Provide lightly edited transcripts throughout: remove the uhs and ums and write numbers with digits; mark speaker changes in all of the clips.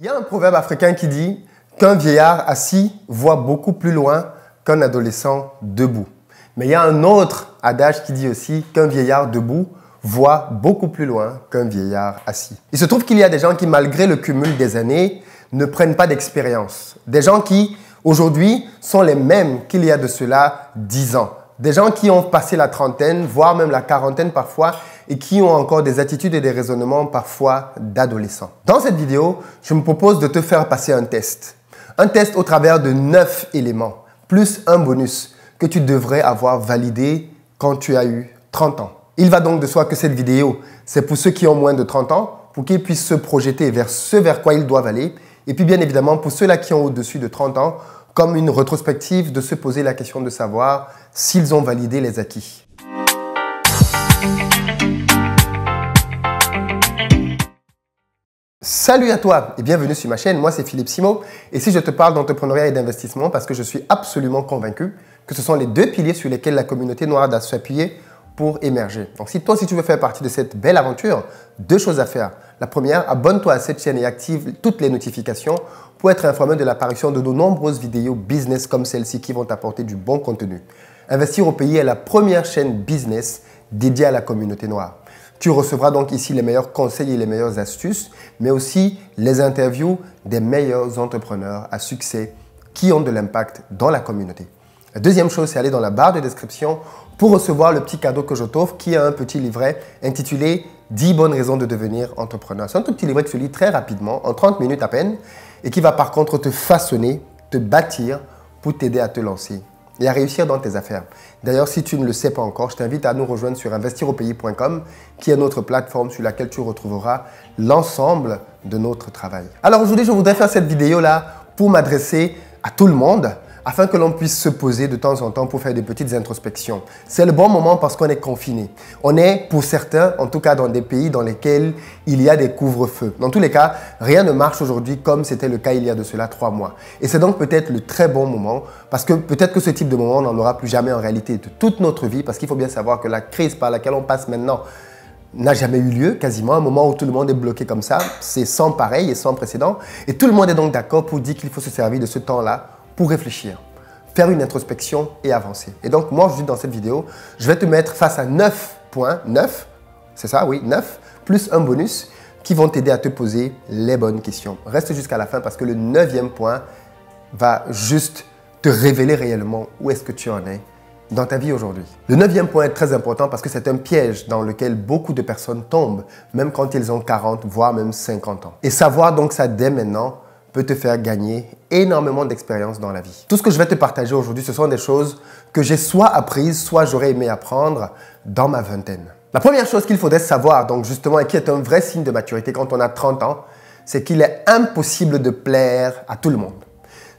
Speaker 1: Il y a un proverbe africain qui dit qu'un vieillard assis voit beaucoup plus loin qu'un adolescent debout. Mais il y a un autre adage qui dit aussi qu'un vieillard debout voit beaucoup plus loin qu'un vieillard assis. Il se trouve qu'il y a des gens qui, malgré le cumul des années, ne prennent pas d'expérience. Des gens qui, aujourd'hui, sont les mêmes qu'il y a de cela 10 ans. Des gens qui ont passé la trentaine, voire même la quarantaine parfois, et qui ont encore des attitudes et des raisonnements parfois d'adolescents. Dans cette vidéo, je me propose de te faire passer un test. Un test au travers de 9 éléments, plus un bonus que tu devrais avoir validé quand tu as eu 30 ans. Il va donc de soi que cette vidéo, c'est pour ceux qui ont moins de 30 ans, pour qu'ils puissent se projeter vers ce vers quoi ils doivent aller. Et puis bien évidemment, pour ceux-là qui ont au-dessus de 30 ans, comme une rétrospective de se poser la question de savoir s'ils ont validé les acquis. Salut à toi et bienvenue sur ma chaîne, moi c'est Philippe Simo et si je te parle d'entrepreneuriat et d'investissement parce que je suis absolument convaincu que ce sont les deux piliers sur lesquels la communauté noire doit s'appuyer pour émerger. Donc si toi aussi tu veux faire partie de cette belle aventure, deux choses à faire. La première, abonne-toi à cette chaîne et active toutes les notifications pour être informé de l'apparition de nos nombreuses vidéos business comme celle-ci qui vont t'apporter du bon contenu. Investir au pays est la première chaîne business dédiée à la communauté noire. Tu recevras donc ici les meilleurs conseils et les meilleures astuces, mais aussi les interviews des meilleurs entrepreneurs à succès qui ont de l'impact dans la communauté. La deuxième chose, c'est aller dans la barre de description pour recevoir le petit cadeau que je t'offre qui est un petit livret intitulé 10 bonnes raisons de devenir entrepreneur. C'est un tout petit livret qui se lit très rapidement, en 30 minutes à peine, et qui va par contre te façonner, te bâtir pour t'aider à te lancer et à réussir dans tes affaires. D'ailleurs, si tu ne le sais pas encore, je t'invite à nous rejoindre sur investiraupays.com, qui est notre plateforme sur laquelle tu retrouveras l'ensemble de notre travail. Alors aujourd'hui, je voudrais faire cette vidéo-là pour m'adresser à tout le monde, afin que l'on puisse se poser de temps en temps pour faire des petites introspections. C'est le bon moment parce qu'on est confiné. On est, pour certains, en tout cas dans des pays dans lesquels il y a des couvre-feux. Dans tous les cas, rien ne marche aujourd'hui comme c'était le cas il y a de cela 3 mois. Et c'est donc peut-être le très bon moment parce que peut-être que ce type de moment, on n'en aura plus jamais en réalité de toute notre vie parce qu'il faut bien savoir que la crise par laquelle on passe maintenant n'a jamais eu lieu, quasiment, un moment où tout le monde est bloqué comme ça. C'est sans pareil et sans précédent. Et tout le monde est donc d'accord pour dire qu'il faut se servir de ce temps-là pour réfléchir, faire une introspection et avancer. Et donc, moi, aujourd'hui, dans cette vidéo, je vais te mettre face à 9 points, 9, c'est ça, oui, 9, plus un bonus, qui vont t'aider à te poser les bonnes questions. Reste jusqu'à la fin parce que le 9e point va juste te révéler réellement où est-ce que tu en es dans ta vie aujourd'hui. Le 9e point est très important parce que c'est un piège dans lequel beaucoup de personnes tombent, même quand ils ont 40, voire même 50 ans. Et savoir donc ça dès maintenant peut te faire gagner énormément d'expérience dans la vie. Tout ce que je vais te partager aujourd'hui, ce sont des choses que j'ai soit apprises, soit j'aurais aimé apprendre dans ma vingtaine. La première chose qu'il faudrait savoir, donc justement, et qui est un vrai signe de maturité quand on a 30 ans, c'est qu'il est impossible de plaire à tout le monde.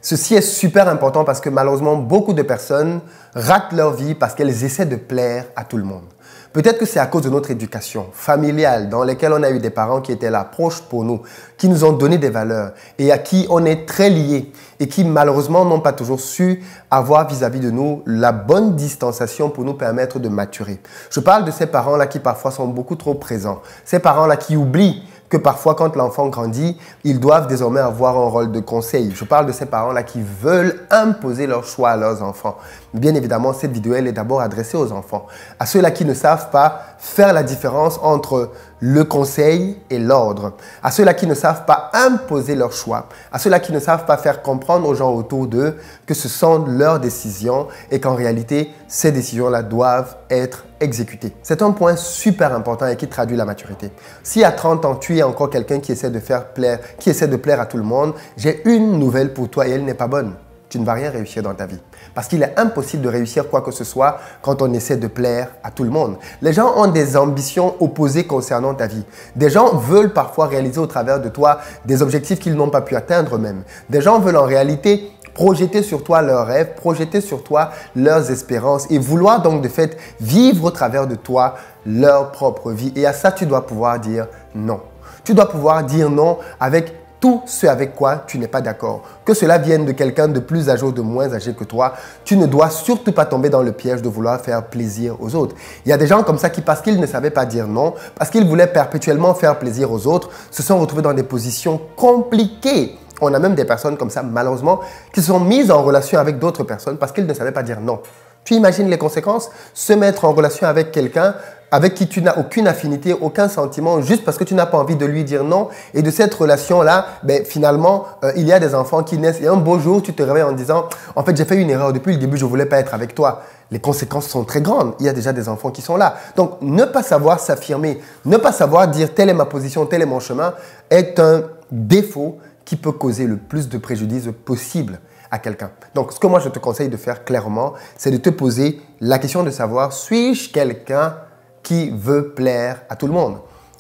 Speaker 1: Ceci est super important parce que malheureusement, beaucoup de personnes ratent leur vie parce qu'elles essaient de plaire à tout le monde. Peut-être que c'est à cause de notre éducation familiale dans laquelle on a eu des parents qui étaient là, proches pour nous, qui nous ont donné des valeurs et à qui on est très liés et qui malheureusement n'ont pas toujours su avoir vis-à-vis de nous la bonne distanciation pour nous permettre de maturer. Je parle de ces parents-là qui parfois sont beaucoup trop présents, ces parents-là qui oublient que parfois, quand l'enfant grandit, ils doivent désormais avoir un rôle de conseil. Je parle de ces parents-là qui veulent imposer leur choix à leurs enfants. Bien évidemment, cette vidéo, elle est d'abord adressée aux enfants, à ceux-là qui ne savent pas faire la différence entre le conseil et l'ordre, à ceux-là qui ne savent pas imposer leur choix, à ceux-là qui ne savent pas faire comprendre aux gens autour d'eux que ce sont leurs décisions et qu'en réalité, ces décisions-là doivent être exécutées. C'est un point super important et qui traduit la maturité. Si à 30 ans, tu es encore quelqu'un qui essaie de plaire à tout le monde, j'ai une nouvelle pour toi et elle n'est pas bonne. Tu ne vas rien réussir dans ta vie. Parce qu'il est impossible de réussir quoi que ce soit quand on essaie de plaire à tout le monde. Les gens ont des ambitions opposées concernant ta vie. Des gens veulent parfois réaliser au travers de toi des objectifs qu'ils n'ont pas pu atteindre eux-mêmes. Des gens veulent en réalité projeter sur toi leurs rêves, projeter sur toi leurs espérances et vouloir donc de fait vivre au travers de toi leur propre vie. Et à ça, tu dois pouvoir dire non. Tu dois pouvoir dire non avec tout ce avec quoi tu n'es pas d'accord. Que cela vienne de quelqu'un de plus âgé ou de moins âgé que toi, tu ne dois surtout pas tomber dans le piège de vouloir faire plaisir aux autres. Il y a des gens comme ça qui, parce qu'ils ne savaient pas dire non, parce qu'ils voulaient perpétuellement faire plaisir aux autres, se sont retrouvés dans des positions compliquées. On a même des personnes comme ça, malheureusement, qui se sont mises en relation avec d'autres personnes parce qu'ils ne savaient pas dire non. Tu imagines les conséquences? Se mettre en relation avec quelqu'un avec qui tu n'as aucune affinité, aucun sentiment, juste parce que tu n'as pas envie de lui dire non. Et de cette relation-là, finalement, il y a des enfants qui naissent. Et un beau jour, tu te réveilles en disant, en fait, j'ai fait une erreur. Depuis le début, je ne voulais pas être avec toi. Les conséquences sont très grandes. Il y a déjà des enfants qui sont là. Donc, ne pas savoir s'affirmer, ne pas savoir dire telle est ma position, tel est mon chemin, est un défaut qui peut causer le plus de préjudice possible à quelqu'un. Donc, ce que moi, je te conseille de faire clairement, c'est de te poser la question de savoir, suis-je quelqu'un qui veut plaire à tout le monde?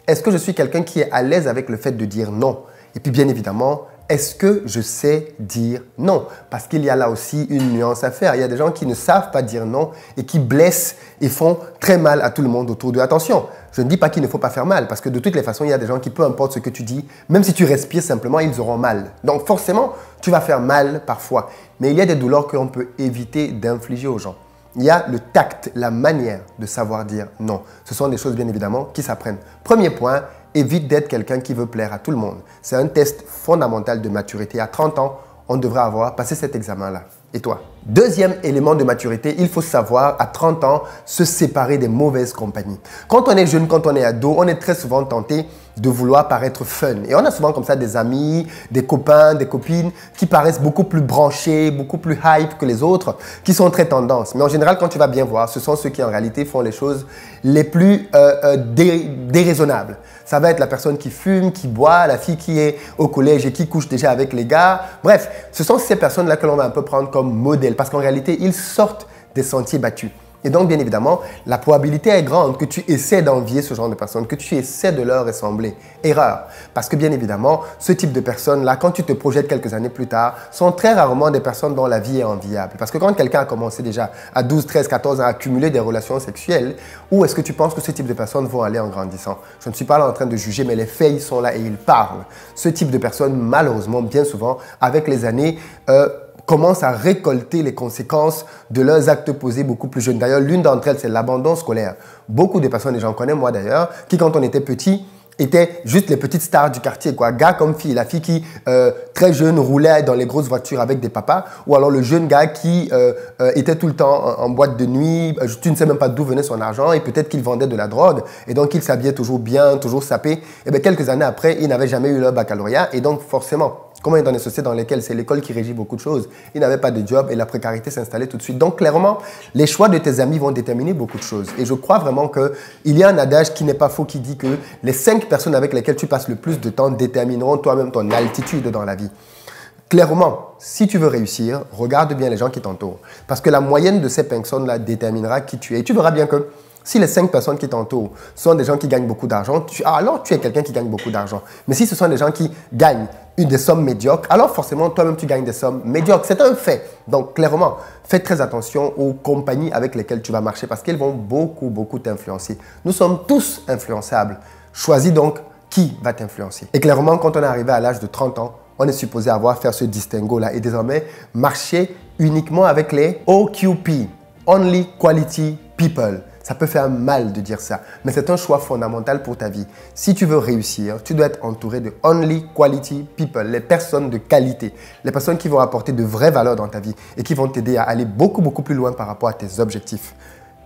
Speaker 1: Est-ce que je suis quelqu'un qui est à l'aise avec le fait de dire non? Et puis, bien évidemment, est-ce que je sais dire non? Parce qu'il y a là aussi une nuance à faire. Il y a des gens qui ne savent pas dire non et qui blessent et font très mal à tout le monde autour d'eux. Attention, je ne dis pas qu'il ne faut pas faire mal parce que de toutes les façons, il y a des gens qui, peu importe ce que tu dis, même si tu respires simplement, ils auront mal. Donc forcément, tu vas faire mal parfois. Mais il y a des douleurs qu'on peut éviter d'infliger aux gens. Il y a le tact, la manière de savoir dire non. Ce sont des choses, bien évidemment, qui s'apprennent. Premier point, évite d'être quelqu'un qui veut plaire à tout le monde. C'est un test fondamental de maturité. À 30 ans, on devrait avoir passé cet examen-là. Et toi? Deuxième élément de maturité, il faut savoir, à 30 ans, se séparer des mauvaises compagnies. Quand on est jeune, quand on est ado, on est très souvent tenté de vouloir paraître fun. Et on a souvent comme ça des amis, des copains, des copines qui paraissent beaucoup plus branchés, beaucoup plus hype que les autres, qui sont très tendances. Mais en général, quand tu vas bien voir, ce sont ceux qui en réalité font les choses les plus déraisonnables. Ça va être la personne qui fume, qui boit, la fille qui est au collège et qui couche déjà avec les gars. Bref, ce sont ces personnes-là que l'on va un peu prendre comme modèle parce qu'en réalité, ils sortent des sentiers battus. Et donc, bien évidemment, la probabilité est grande que tu essaies d'envier ce genre de personnes, que tu essaies de leur ressembler. Erreur. Parce que, bien évidemment, ce type de personnes-là, quand tu te projettes quelques années plus tard, sont très rarement des personnes dont la vie est enviable. Parce que quand quelqu'un a commencé déjà à 12, 13, 14 ans à accumuler des relations sexuelles, où est-ce que tu penses que ce type de personnes vont aller en grandissant? Je ne suis pas là en train de juger, mais les faits, ils sont là et ils parlent. Ce type de personnes, malheureusement, bien souvent, avec les années, commencent à récolter les conséquences de leurs actes posés beaucoup plus jeunes. D'ailleurs, l'une d'entre elles, c'est l'abandon scolaire. Beaucoup de personnes, et j'en connais moi d'ailleurs, qui quand on était petit, étaient juste les petites stars du quartier, quoi. Gars comme fille, la fille qui, très jeune, roulait dans les grosses voitures avec des papas, ou alors le jeune gars qui était tout le temps en boîte de nuit, tu ne sais même pas d'où venait son argent, et peut-être qu'il vendait de la drogue, et donc il s'habillait toujours bien, toujours sapé. Et bien, quelques années après, il n'avait jamais eu leur baccalauréat, et donc forcément, comme on est dans des sociétés dans lesquelles c'est l'école qui régit beaucoup de choses, il n'avait pas de job et la précarité s'installait tout de suite. Donc clairement, les choix de tes amis vont déterminer beaucoup de choses. Et je crois vraiment qu'il y a un adage qui n'est pas faux qui dit que les 5 personnes avec lesquelles tu passes le plus de temps détermineront toi-même ton altitude dans la vie. Clairement, si tu veux réussir, regarde bien les gens qui t'entourent. Parce que la moyenne de ces personnes-là déterminera qui tu es. Et tu verras bien que si les 5 personnes qui t'entourent sont des gens qui gagnent beaucoup d'argent, alors tu es quelqu'un qui gagne beaucoup d'argent. Mais si ce sont des gens qui gagnent des sommes médiocres, alors forcément, toi-même, tu gagnes des sommes médiocres. C'est un fait. Donc, clairement, fais très attention aux compagnies avec lesquelles tu vas marcher parce qu'elles vont beaucoup t'influencer. Nous sommes tous influençables. Choisis donc qui va t'influencer. Et clairement, quand on est arrivé à l'âge de 30 ans, on est supposé faire ce distinguo-là et désormais marcher uniquement avec les OQP, Only Quality People. Ça peut faire mal de dire ça, mais c'est un choix fondamental pour ta vie. Si tu veux réussir, tu dois être entouré de only quality people, les personnes de qualité, les personnes qui vont apporter de vraies valeurs dans ta vie et qui vont t'aider à aller beaucoup plus loin par rapport à tes objectifs.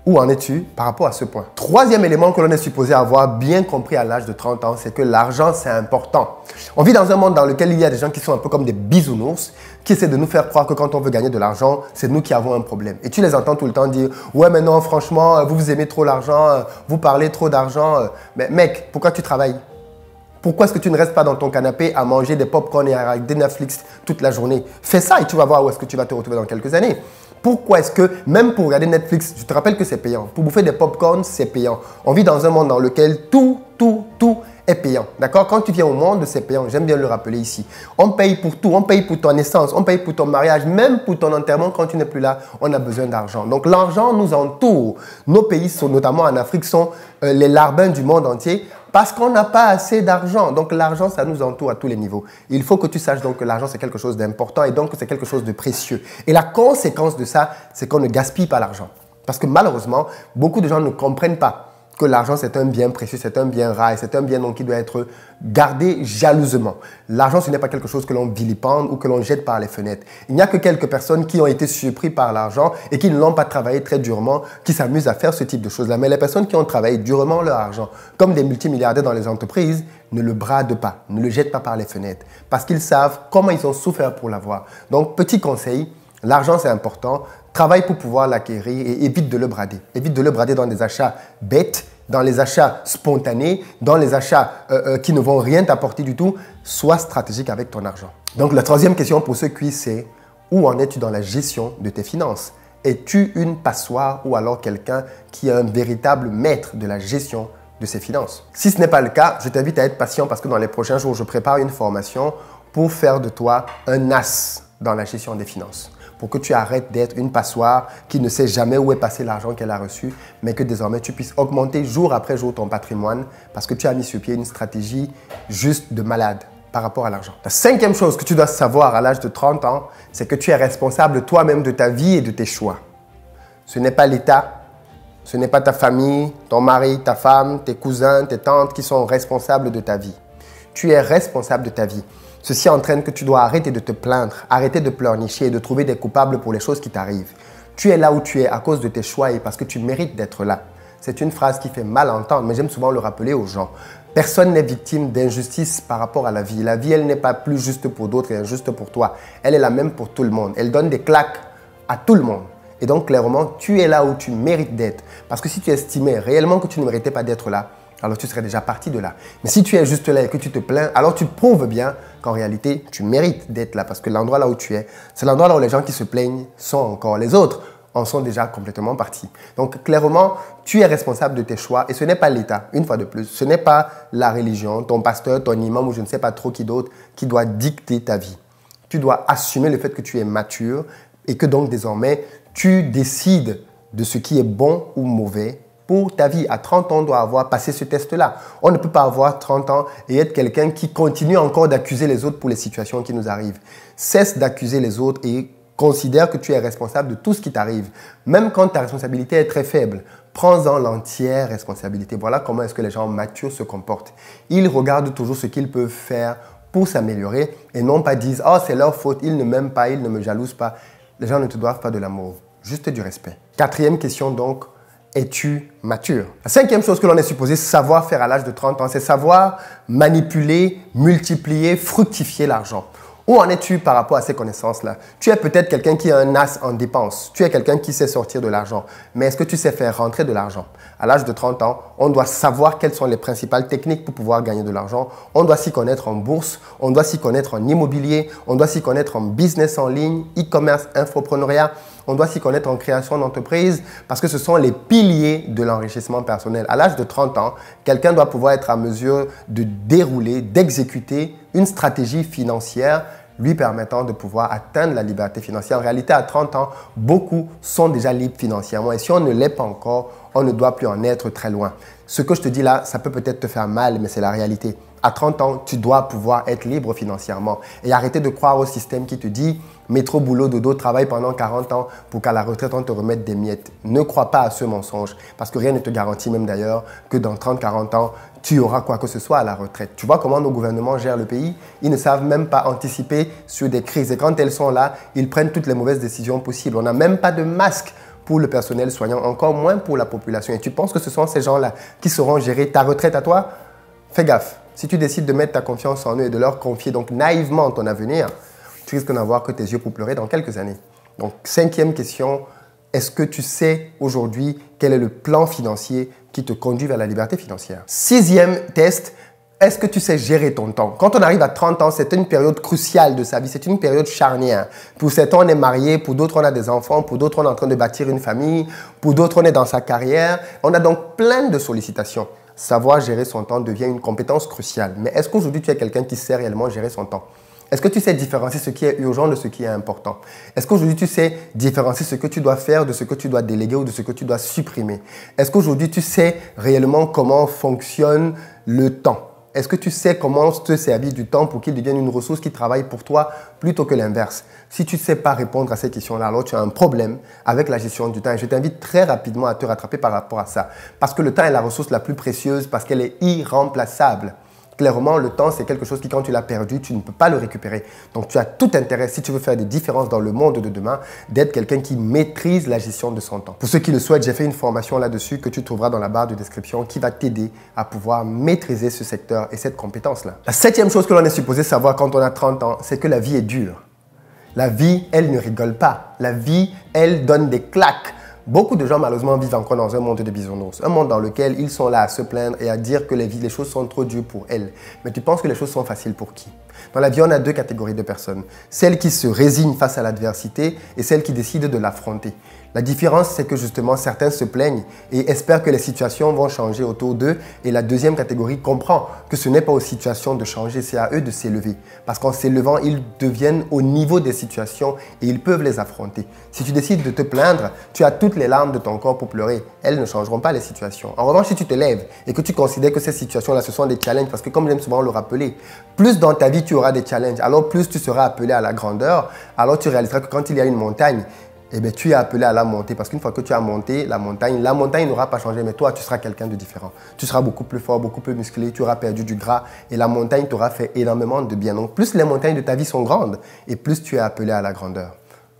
Speaker 1: Où en es-tu par rapport à ce point? Troisième élément que l'on est supposé avoir bien compris à l'âge de 30 ans, c'est que l'argent, c'est important. On vit dans un monde dans lequel il y a des gens qui sont un peu comme des bisounours, qui essaient de nous faire croire que quand on veut gagner de l'argent, c'est nous qui avons un problème. Et tu les entends tout le temps dire « Ouais, mais non, franchement, vous aimez trop l'argent, vous parlez trop d'argent. » Mais mec, pourquoi tu travailles? Pourquoi est-ce que tu ne restes pas dans ton canapé à manger des pop-corn et à regarder Netflix toute la journée? Fais ça et tu vas voir où est-ce que tu vas te retrouver dans quelques années. Pourquoi est-ce que, même pour regarder Netflix, je te rappelle que c'est payant. Pour bouffer des pop-corn, c'est payant. On vit dans un monde dans lequel tout est payant. D'accord? Quand tu viens au monde, c'est payant. J'aime bien le rappeler ici. On paye pour tout. On paye pour ta naissance. On paye pour ton mariage. Même pour ton enterrement, quand tu n'es plus là, on a besoin d'argent. Donc, l'argent nous entoure. Nos pays, notamment en Afrique, sont les larbins du monde entier parce qu'on n'a pas assez d'argent. Donc, l'argent, ça nous entoure à tous les niveaux. Il faut que tu saches donc que l'argent, c'est quelque chose d'important et donc c'est quelque chose de précieux. Et la conséquence de ça, c'est qu'on ne gaspille pas l'argent. Parce que malheureusement, beaucoup de gens ne comprennent pas que l'argent, c'est un bien précieux, c'est un bien rare et c'est un bien donc qui doit être gardé jalousement. L'argent, ce n'est pas quelque chose que l'on vilipende ou que l'on jette par les fenêtres. Il n'y a que quelques personnes qui ont été surpris par l'argent et qui ne l'ont pas travaillé très durement, qui s'amusent à faire ce type de choses-là. Mais les personnes qui ont travaillé durement leur argent, comme des multimilliardaires dans les entreprises, ne le bradent pas, ne le jettent pas par les fenêtres parce qu'ils savent comment ils ont souffert pour l'avoir. Donc, petit conseil, l'argent, c'est important. Travaille pour pouvoir l'acquérir et évite de le brader. Évite de le brader dans des achats bêtes, dans les achats spontanés, dans les achats qui ne vont rien t'apporter du tout. Sois stratégique avec ton argent. Donc, la troisième question pour ce quiz, c'est où en es-tu dans la gestion de tes finances? Es-tu une passoire ou alors quelqu'un qui est un véritable maître de la gestion de ses finances? Si ce n'est pas le cas, je t'invite à être patient parce que dans les prochains jours, je prépare une formation pour faire de toi un as dans la gestion des finances. Pour que tu arrêtes d'être une passoire qui ne sait jamais où est passé l'argent qu'elle a reçu, mais que désormais tu puisses augmenter jour après jour ton patrimoine parce que tu as mis sur pied une stratégie juste de malade par rapport à l'argent. La cinquième chose que tu dois savoir à l'âge de 30 ans, c'est que tu es responsable toi-même de ta vie et de tes choix. Ce n'est pas l'État, ce n'est pas ta famille, ton mari, ta femme, tes cousins, tes tantes qui sont responsables de ta vie. Tu es responsable de ta vie. Ceci entraîne que tu dois arrêter de te plaindre, arrêter de pleurnicher et de trouver des coupables pour les choses qui t'arrivent. Tu es là où tu es à cause de tes choix et parce que tu mérites d'être là. C'est une phrase qui fait mal entendre, mais j'aime souvent le rappeler aux gens. Personne n'est victime d'injustice par rapport à la vie. La vie, elle n'est pas plus juste pour d'autres et injuste pour toi. Elle est la même pour tout le monde. Elle donne des claques à tout le monde. Et donc, clairement, tu es là où tu mérites d'être. Parce que si tu estimais réellement que tu ne méritais pas d'être là, alors tu serais déjà parti de là. Mais si tu es juste là et que tu te plains, alors tu prouves bien qu'en réalité, tu mérites d'être là. Parce que l'endroit là où tu es, c'est l'endroit là où les gens qui se plaignent sont encore. Les autres en sont déjà complètement partis. Donc clairement, tu es responsable de tes choix et ce n'est pas l'État, une fois de plus. Ce n'est pas la religion, ton pasteur, ton imam ou je ne sais pas trop qui d'autre qui doit dicter ta vie. Tu dois assumer le fait que tu es mature et que donc désormais, tu décides de ce qui est bon ou mauvais pour ta vie. À 30 ans, on doit avoir passé ce test-là. On ne peut pas avoir 30 ans et être quelqu'un qui continue encore d'accuser les autres pour les situations qui nous arrivent. Cesse d'accuser les autres et considère que tu es responsable de tout ce qui t'arrive. Même quand ta responsabilité est très faible, prends-en l'entière responsabilité. Voilà comment est-ce que les gens matures se comportent. Ils regardent toujours ce qu'ils peuvent faire pour s'améliorer et non pas disent « Oh, c'est leur faute, ils ne m'aiment pas, ils ne me jalousent pas ». Les gens ne te doivent pas de l'amour, juste du respect. Quatrième question donc, es-tu mature? La cinquième chose que l'on est supposé savoir faire à l'âge de 30 ans, c'est savoir manipuler, multiplier, fructifier l'argent. Où en es-tu par rapport à ces connaissances-là? Tu es peut-être quelqu'un qui a un as en dépenses. Tu es quelqu'un qui sait sortir de l'argent. Mais est-ce que tu sais faire rentrer de l'argent? À l'âge de 30 ans, on doit savoir quelles sont les principales techniques pour pouvoir gagner de l'argent. On doit s'y connaître en bourse, on doit s'y connaître en immobilier, on doit s'y connaître en business en ligne, e-commerce, infopreneuriat. On doit s'y connaître en création d'entreprise parce que ce sont les piliers de l'enrichissement personnel. À l'âge de 30 ans, quelqu'un doit pouvoir être en mesure de dérouler, d'exécuter une stratégie financière lui permettant de pouvoir atteindre la liberté financière. En réalité, à 30 ans, beaucoup sont déjà libres financièrement. Et si on ne l'est pas encore, on ne doit plus en être très loin. Ce que je te dis là, ça peut peut-être te faire mal, mais c'est la réalité. À 30 ans, tu dois pouvoir être libre financièrement et arrêter de croire au système qui te dit « métro, boulot, dodo, travaille pendant 40 ans pour qu'à la retraite, on te remette des miettes ». Ne crois pas à ce mensonge parce que rien ne te garantit même d'ailleurs que dans 30-40 ans, tu auras quoi que ce soit à la retraite. Tu vois comment nos gouvernements gèrent le pays? Ils ne savent même pas anticiper sur des crises et quand elles sont là, ils prennent toutes les mauvaises décisions possibles. On n'a même pas de masque pour le personnel soignant, encore moins pour la population. Et tu penses que ce sont ces gens-là qui sauront gérer ta retraite à toi? Fais gaffe. Si tu décides de mettre ta confiance en eux et de leur confier donc naïvement ton avenir, tu risques d'avoir que tes yeux pour pleurer dans quelques années. Donc, cinquième question, est-ce que tu sais aujourd'hui quel est le plan financier qui te conduit vers la liberté financière? Sixième test, est-ce que tu sais gérer ton temps? Quand on arrive à 30 ans, c'est une période cruciale de sa vie, c'est une période charnière. Pour certains, on est marié, pour d'autres, on a des enfants, pour d'autres, on est en train de bâtir une famille, pour d'autres, on est dans sa carrière. On a donc plein de sollicitations. savoir gérer son temps devient une compétence cruciale. Mais est-ce qu'aujourd'hui, tu es quelqu'un qui sait réellement gérer son temps? Est-ce que tu sais différencier ce qui est urgent de ce qui est important? Est-ce qu'aujourd'hui, tu sais différencier ce que tu dois faire de ce que tu dois déléguer ou de ce que tu dois supprimer? Est-ce qu'aujourd'hui, tu sais réellement comment fonctionne le temps? Est-ce que tu sais comment te servir du temps pour qu'il devienne une ressource qui travaille pour toi plutôt que l'inverse? Si tu ne sais pas répondre à ces questions-là, alors tu as un problème avec la gestion du temps. Et je t'invite très rapidement à te rattraper par rapport à ça. Parce que le temps est la ressource la plus précieuse, parce qu'elle est irremplaçable. Clairement, le temps, c'est quelque chose qui, quand tu l'as perdu, tu ne peux pas le récupérer. Donc, tu as tout intérêt, si tu veux faire des différences dans le monde de demain, d'être quelqu'un qui maîtrise la gestion de son temps. Pour ceux qui le souhaitent, j'ai fait une formation là-dessus que tu trouveras dans la barre de description qui va t'aider à pouvoir maîtriser ce secteur et cette compétence-là. La 7e chose que l'on est supposé savoir quand on a 30 ans, c'est que la vie est dure. La vie, elle ne rigole pas. La vie, elle donne des claques. Beaucoup de gens, malheureusement, vivent encore dans un monde de bisounours. Un monde dans lequel ils sont là à se plaindre et à dire que les choses sont trop dures pour elles. Mais tu penses que les choses sont faciles pour qui? Dans la vie, on a 2 catégories de personnes. Celles qui se résignent face à l'adversité et celles qui décident de l'affronter. La différence, c'est que justement, certains se plaignent et espèrent que les situations vont changer autour d'eux. Et la 2e catégorie comprend que ce n'est pas aux situations de changer, c'est à eux de s'élever. Parce qu'en s'élevant, ils deviennent au niveau des situations et ils peuvent les affronter. Si tu décides de te plaindre, tu as toutes les larmes de ton corps pour pleurer. Elles ne changeront pas les situations. En revanche, si tu te lèves et que tu considères que ces situations-là, ce sont des challenges, parce que comme j'aime souvent le rappeler, plus dans ta vie tu auras des challenges, alors plus tu seras appelé à la grandeur, alors tu réaliseras que quand il y a une montagne, eh bien, tu es appelé à la monter parce qu'une fois que tu as monté la montagne n'aura pas changé, mais toi, tu seras quelqu'un de différent. Tu seras beaucoup plus fort, beaucoup plus musclé, tu auras perdu du gras et la montagne t'aura fait énormément de bien. Donc, plus les montagnes de ta vie sont grandes et plus tu es appelé à la grandeur.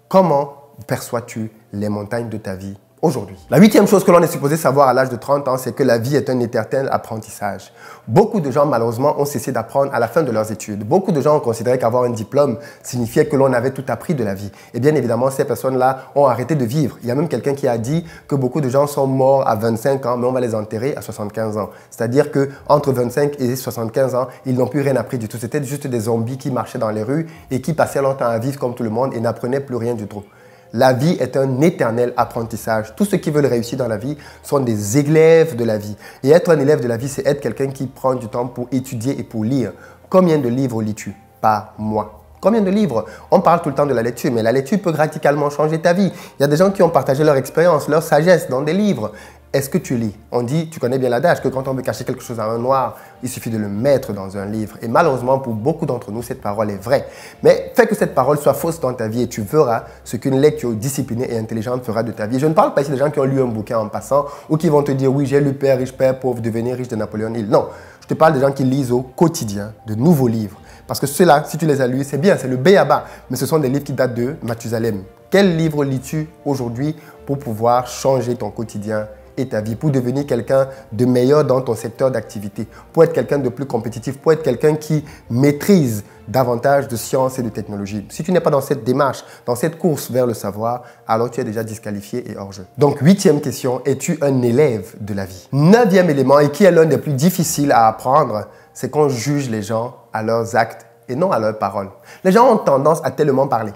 Speaker 1: Comment perçois-tu les montagnes de ta vie aujourd'hui? La 8e chose que l'on est supposé savoir à l'âge de 30 ans, c'est que la vie est un éternel apprentissage. Beaucoup de gens, malheureusement, ont cessé d'apprendre à la fin de leurs études. Beaucoup de gens ont considéré qu'avoir un diplôme signifiait que l'on avait tout appris de la vie. Et bien évidemment, ces personnes-là ont arrêté de vivre. Il y a même quelqu'un qui a dit que beaucoup de gens sont morts à 25 ans, mais on va les enterrer à 75 ans. C'est-à-dire qu'entre 25 et 75 ans, ils n'ont plus rien appris du tout. C'était juste des zombies qui marchaient dans les rues et qui passaient leur temps à vivre comme tout le monde et n'apprenaient plus rien du tout. La vie est un éternel apprentissage. Tous ceux qui veulent réussir dans la vie sont des élèves de la vie. Et être un élève de la vie, c'est être quelqu'un qui prend du temps pour étudier et pour lire. Combien de livres lis-tu par mois? Combien de livres? On parle tout le temps de la lecture, mais la lecture peut radicalement changer ta vie. Il y a des gens qui ont partagé leur expérience, leur sagesse dans des livres. Est-ce que tu lis? On dit, tu connais bien l'adage, que quand on veut cacher quelque chose à un noir, il suffit de le mettre dans un livre. Et malheureusement, pour beaucoup d'entre nous, cette parole est vraie. Mais fais que cette parole soit fausse dans ta vie et tu verras ce qu'une lecture disciplinée et intelligente fera de ta vie. Je ne parle pas ici des gens qui ont lu un bouquin en passant ou qui vont te dire, oui, j'ai lu Père riche, Père pauvre, devenir riche de Napoléon Hill. Non, je te parle des gens qui lisent au quotidien de nouveaux livres. Parce que ceux-là, si tu les as lus, c'est bien, c'est le b.a.-ba. Mais ce sont des livres qui datent de Mathusalem. Quel livre lis-tu aujourd'hui pour pouvoir changer ton quotidien et ta vie, pour devenir quelqu'un de meilleur dans ton secteur d'activité, pour être quelqu'un de plus compétitif, pour être quelqu'un qui maîtrise davantage de sciences et de technologie? Si tu n'es pas dans cette démarche, dans cette course vers le savoir, alors tu es déjà disqualifié et hors jeu. Donc, 8e question, es-tu un élève de la vie? 9e élément, et qui est l'un des plus difficiles à apprendre, c'est qu'on juge les gens à leurs actes et non à leurs paroles. Les gens ont tendance à tellement parler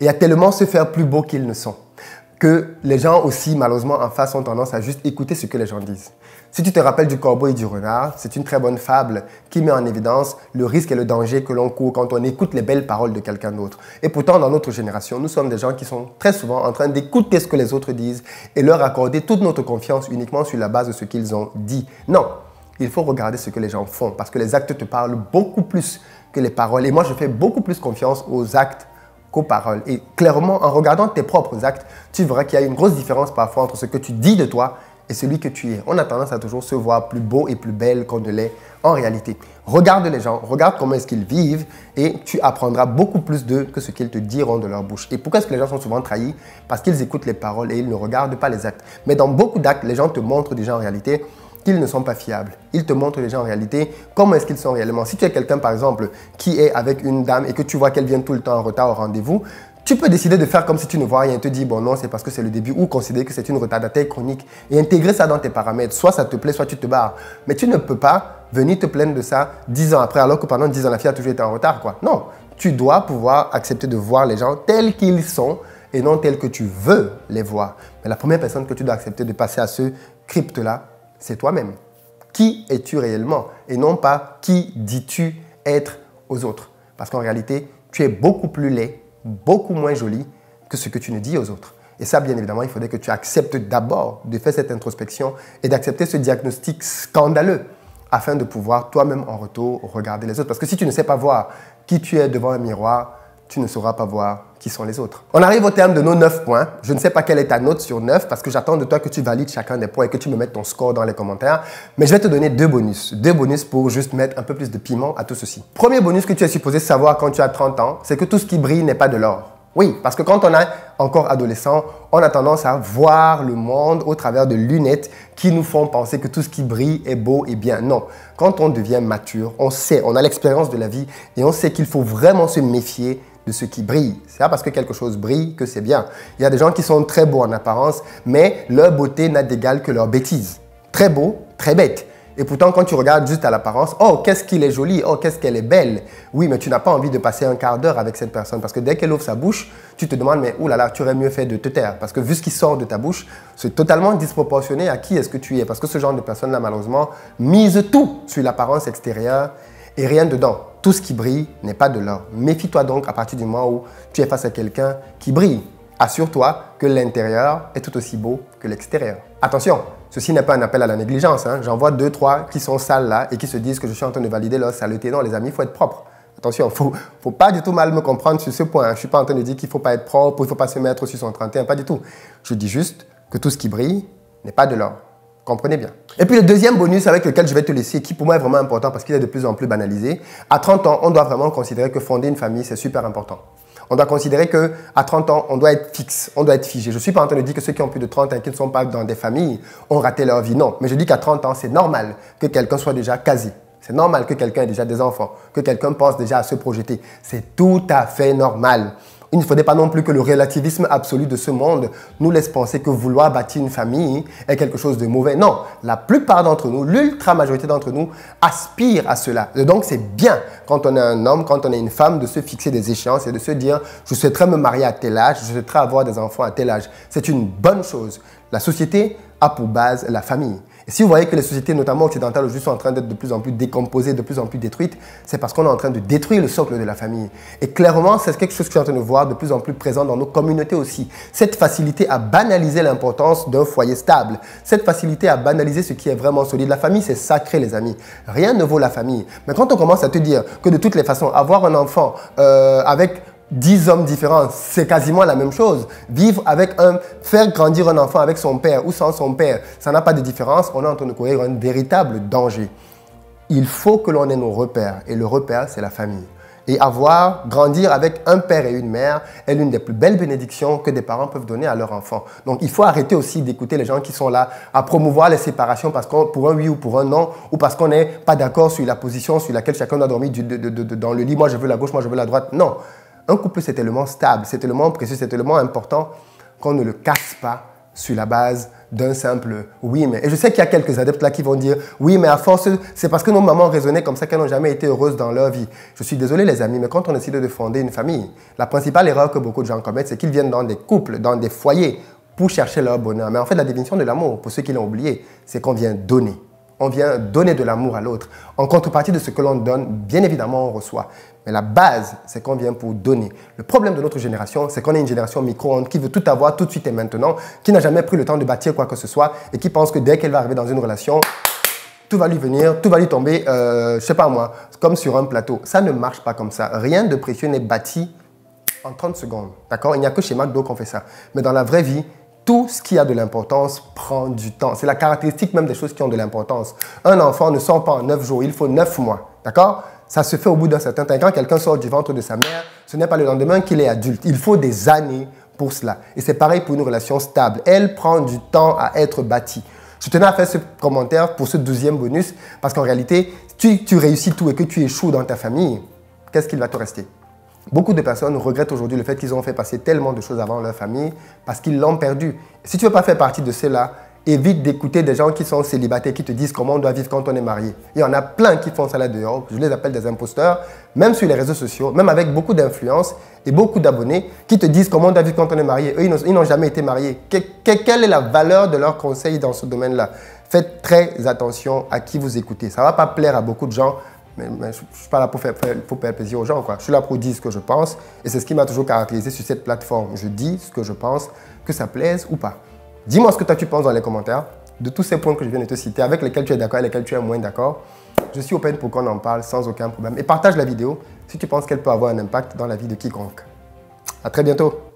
Speaker 1: et à tellement se faire plus beaux qu'ils ne sont, que les gens aussi, malheureusement, en face, ont tendance à juste écouter ce que les gens disent. Si tu te rappelles du corbeau et du renard, c'est une très bonne fable qui met en évidence le risque et le danger que l'on court quand on écoute les belles paroles de quelqu'un d'autre. Et pourtant, dans notre génération, nous sommes des gens qui sont très souvent en train d'écouter ce que les autres disent et leur accorder toute notre confiance uniquement sur la base de ce qu'ils ont dit. Non, il faut regarder ce que les gens font parce que les actes te parlent beaucoup plus que les paroles. Et moi, je fais beaucoup plus confiance aux actes qu'aux paroles. Et clairement, en regardant tes propres actes, tu verras qu'il y a une grosse différence parfois entre ce que tu dis de toi et celui que tu es. On a tendance à toujours se voir plus beau et plus belle qu'on ne l'est en réalité. Regarde les gens, regarde comment est-ce qu'ils vivent et tu apprendras beaucoup plus d'eux que ce qu'ils te diront de leur bouche. Et pourquoi est-ce que les gens sont souvent trahis? Parce qu'ils écoutent les paroles et ils ne regardent pas les actes. Mais dans beaucoup d'actes, les gens te montrent déjà en réalité qu'ils ne sont pas fiables. Ils te montrent déjà en réalité comment est-ce qu'ils sont réellement. Si tu es quelqu'un, par exemple, qui est avec une dame et que tu vois qu'elle vient tout le temps en retard au rendez-vous, tu peux décider de faire comme si tu ne vois rien et te dire, bon non, c'est parce que c'est le début, ou considérer que c'est une retardataire chronique et intégrer ça dans tes paramètres. Soit ça te plaît, soit tu te barres. Mais tu ne peux pas venir te plaindre de ça 10 ans après, alors que pendant 10 ans, la fille a toujours été en retard, quoi. Non, tu dois pouvoir accepter de voir les gens tels qu'ils sont et non tels que tu veux les voir. Mais la première personne que tu dois accepter de passer à ce crypte-là, c'est toi-même. qui es-tu réellement et non pas qui dis-tu être aux autres. Parce qu'en réalité, tu es beaucoup plus laid, beaucoup moins joli que ce que tu ne dis aux autres. Et ça, bien évidemment, il faudrait que tu acceptes d'abord de faire cette introspection et d'accepter ce diagnostic scandaleux afin de pouvoir toi-même en retour regarder les autres. Parce que si tu ne sais pas voir qui tu es devant un miroir, tu ne sauras pas voir qui sont les autres. On arrive au terme de nos 9 points. Je ne sais pas quelle est ta note sur 9 parce que j'attends de toi que tu valides chacun des points et que tu me mettes ton score dans les commentaires. Mais je vais te donner 2 bonus. 2 bonus pour juste mettre un peu plus de piment à tout ceci. Premier bonus que tu es supposé savoir quand tu as 30 ans, c'est que tout ce qui brille n'est pas de l'or. Oui, parce que quand on est encore adolescent, on a tendance à voir le monde au travers de lunettes qui nous font penser que tout ce qui brille est beau et bien. Non, quand on devient mature, on sait, on a l'expérience de la vie et on sait qu'il faut vraiment se méfier de ce qui brille. C'est pas parce que quelque chose brille que c'est bien. Il y a des gens qui sont très beaux en apparence, mais leur beauté n'a d'égal que leur bêtise. Très beau, très bête. Et pourtant, quand tu regardes juste à l'apparence, oh, qu'est-ce qu'il est joli, oh, qu'est-ce qu'elle est belle. Oui, mais tu n'as pas envie de passer un quart d'heure avec cette personne parce que dès qu'elle ouvre sa bouche, tu te demandes, mais oulala, tu aurais mieux fait de te taire. Parce que vu ce qui sort de ta bouche, c'est totalement disproportionné à qui est-ce que tu es. Parce que ce genre de personne-là, malheureusement, mise tout sur l'apparence extérieure et rien dedans. Tout ce qui brille n'est pas de l'or. Méfie-toi donc à partir du moment où tu es face à quelqu'un qui brille. Assure-toi que l'intérieur est tout aussi beau que l'extérieur. Attention, ceci n'est pas un appel à la négligence. J'en vois 2, 3 qui sont sales là et qui se disent que je suis en train de valider leur saleté. Non, les amis, il faut être propre. Attention, il ne faut pas du tout mal me comprendre sur ce point. Je ne suis pas en train de dire qu'il ne faut pas être propre, il ne faut pas se mettre sur son 31, pas du tout. Je dis juste que tout ce qui brille n'est pas de l'or. Comprenez bien. Et puis le deuxième bonus avec lequel je vais te laisser, qui pour moi est vraiment important parce qu'il est de plus en plus banalisé, à 30 ans, on doit vraiment considérer que fonder une famille, c'est super important. On doit considérer qu'à 30 ans, on doit être fixe, on doit être figé. Je ne suis pas en train de dire que ceux qui ont plus de 30 ans et qui ne sont pas dans des familles ont raté leur vie. Non, mais je dis qu'à 30 ans, c'est normal que quelqu'un soit déjà casé. C'est normal que quelqu'un ait déjà des enfants, que quelqu'un pense déjà à se projeter. C'est tout à fait normal. Il ne faudrait pas non plus que le relativisme absolu de ce monde nous laisse penser que vouloir bâtir une famille est quelque chose de mauvais. Non, la plupart d'entre nous, l'ultra majorité d'entre nous, aspirent à cela. Et donc, c'est bien quand on est un homme, quand on est une femme, de se fixer des échéances et de se dire « je souhaiterais me marier à tel âge, je souhaiterais avoir des enfants à tel âge ». C'est une bonne chose. La société a pour base la famille. Et si vous voyez que les sociétés, notamment occidentales, aujourd'hui, sont en train d'être de plus en plus décomposées, de plus en plus détruites, c'est parce qu'on est en train de détruire le socle de la famille. Et clairement, c'est quelque chose que je suis en train de voir de plus en plus présent dans nos communautés aussi. Cette facilité à banaliser l'importance d'un foyer stable. Cette facilité à banaliser ce qui est vraiment solide. La famille, c'est sacré, les amis. Rien ne vaut la famille. Mais quand on commence à te dire que de toutes les façons, avoir un enfant avec 10 hommes différents, c'est quasiment la même chose. Faire grandir un enfant avec son père ou sans son père, ça n'a pas de différence. On est en train de courir un véritable danger. Il faut que l'on ait nos repères. Et le repère, c'est la famille. Et grandir avec un père et une mère est l'une des plus belles bénédictions que des parents peuvent donner à leur enfant. Donc, il faut arrêter aussi d'écouter les gens qui sont là à promouvoir les séparations pour un oui ou pour un non, ou parce qu'on n'est pas d'accord sur la position sur laquelle chacun doit dormir dans le lit. Moi, je veux la gauche, moi, je veux la droite. Non. Un couple, c'est tellement stable, c'est tellement précieux, c'est tellement important qu'on ne le casse pas sur la base d'un simple « oui, mais ». Et je sais qu'il y a quelques adeptes là qui vont dire « oui, mais à force, c'est parce que nos mamans raisonnaient comme ça qu'elles n'ont jamais été heureuses dans leur vie ». Je suis désolé les amis, mais quand on décide de fonder une famille, la principale erreur que beaucoup de gens commettent, c'est qu'ils viennent dans des couples, dans des foyers pour chercher leur bonheur. Mais en fait, la définition de l'amour, pour ceux qui l'ont oublié, c'est qu'on vient donner. On vient donner de l'amour à l'autre. En contrepartie de ce que l'on donne, bien évidemment, on reçoit. Mais la base, c'est qu'on vient pour donner. Le problème de notre génération, c'est qu'on est une génération micro-ondes qui veut tout avoir tout de suite et maintenant, qui n'a jamais pris le temps de bâtir quoi que ce soit et qui pense que dès qu'elle va arriver dans une relation, tout va lui venir, tout va lui tomber, je sais pas moi, comme sur un plateau. Ça ne marche pas comme ça. Rien de précieux n'est bâti en 30 secondes. D'accord? Il n'y a que chez McDo qu'on fait ça. Mais dans la vraie vie, tout ce qui a de l'importance prend du temps. C'est la caractéristique même des choses qui ont de l'importance. Un enfant ne sort pas en 9 jours, il faut 9 mois. D'accord? Ça se fait au bout d'un certain temps. Quand quelqu'un sort du ventre de sa mère, ce n'est pas le lendemain qu'il est adulte. Il faut des années pour cela. Et c'est pareil pour une relation stable. Elle prend du temps à être bâtie. Je tenais à faire ce commentaire pour ce 12e bonus parce qu'en réalité, si tu réussis tout et que tu échoues dans ta famille, qu'est-ce qu'il va te rester? Beaucoup de personnes regrettent aujourd'hui le fait qu'ils ont fait passer tellement de choses avant leur famille parce qu'ils l'ont perdu. Si tu ne veux pas faire partie de cela, évite d'écouter des gens qui sont célibataires, qui te disent comment on doit vivre quand on est marié. Il y en a plein qui font ça là dehors, je les appelle des imposteurs, même sur les réseaux sociaux, même avec beaucoup d'influence et beaucoup d'abonnés qui te disent comment on doit vivre quand on est marié. Eux, ils n'ont jamais été mariés. Quelle est la valeur de leurs conseils dans ce domaine-là? Faites très attention à qui vous écoutez. Ça ne va pas plaire à beaucoup de gens, mais je ne suis pas là pour faire plaisir aux gens, quoi. Je suis là pour dire ce que je pense et c'est ce qui m'a toujours caractérisé sur cette plateforme. Je dis ce que je pense, que ça plaise ou pas. Dis-moi ce que toi tu penses dans les commentaires de tous ces points que je viens de te citer, avec lesquels tu es d'accord et lesquels tu es moins d'accord. Je suis open pour qu'on en parle sans aucun problème. Et partage la vidéo si tu penses qu'elle peut avoir un impact dans la vie de quiconque. À très bientôt.